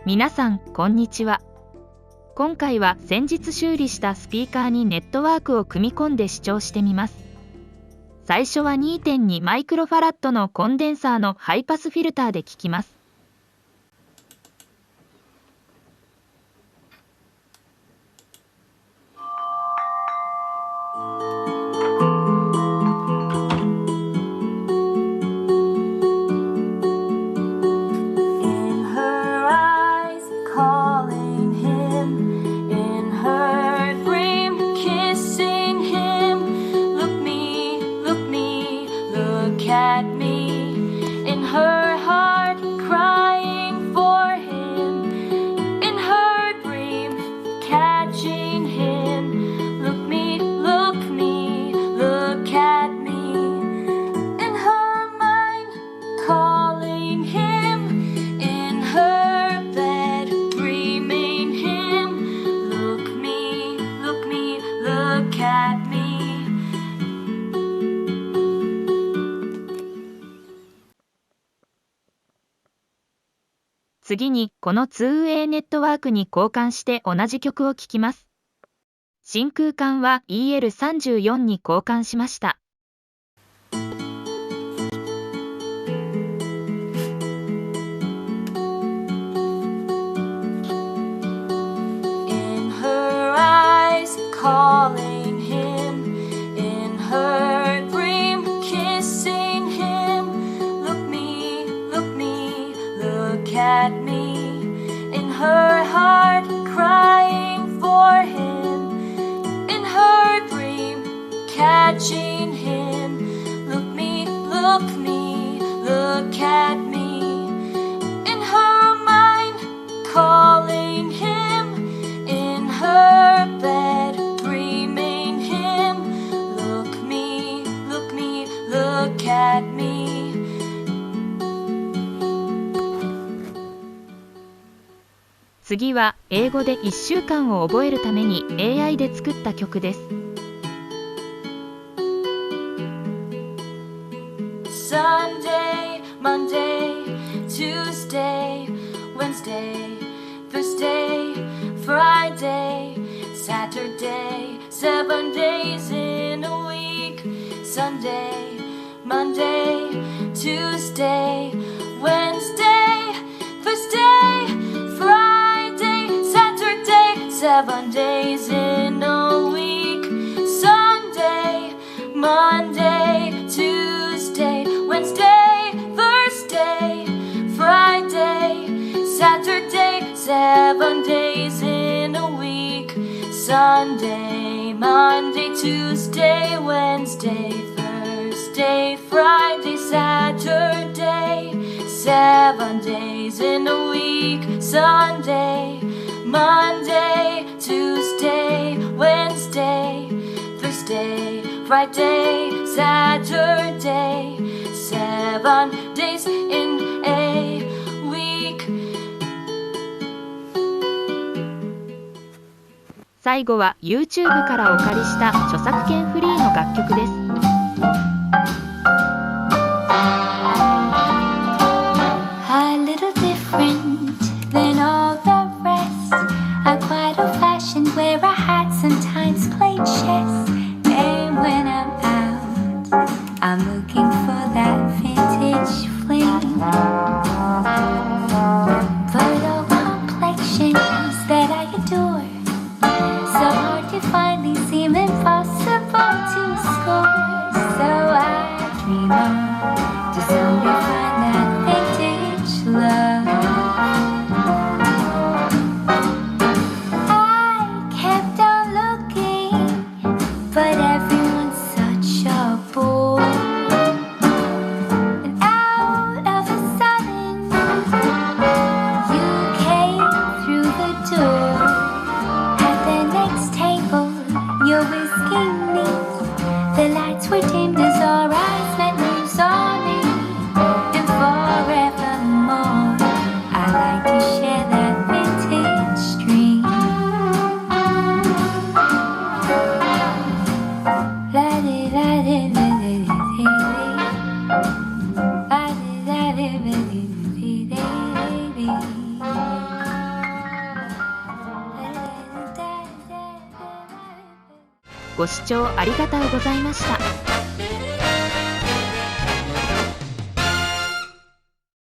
皆さん、こんにちは。今回は先日修理したスピーカーにネットワークを組み込んで視聴してみます。最初は 2.2 マイクロファラッドのコンデンサーのハイパスフィルターで聞きます。At me in her heart crying for him, in her dream catching him. Look me, look at me, in her mind calling him, in her bed dreaming him. Look at me. 次にこの 2way ネットワークに交換して同じ曲を聴きます。真空管は EL34 に交換しました。Calling him, in her dream kissing him. Look at me, in her heart crying for him, in her dream catching him. Look at me, in her mind calling him, in her bed dreaming him. Look at me. 次は英語で1週間を覚えるために AI で作った曲です。Sunday, Monday, Tuesday, Wednesday, Thursday, Friday, Saturday, 7 days in a week. Sunday, Monday, Tuesday, Wednesday, Thursday, Friday, Saturday, 7 days in a week. Sunday, Monday, Tuesday, Wednesday, Thursday, Friday, Saturday, 7 days in a week. Sunday, Monday, Tuesday, Wednesday, Thursday, Friday, Saturday, 7 days in a week. Sunday, Monday, Tuesday, Wednesday, Thursday, Friday, Saturday, 7 days in a week. 最後は YouTube からお借りした著作権フリーの楽曲です。A little different than all the rest. I'm quite old-fashioned where I had sometimes played chess. And when I'm out, I'm looking for that vintage fling. Fertile complexions that I adore, so hard to find, they seem impossible to score. So I dream on to someday find that vintage love. I kept on looking, but everyone's such a bore. And out of a sudden, you came through the door. At the next table, you're whisking me. The lights were dimmed as our eyes met, moves ご視聴ありがとうございました。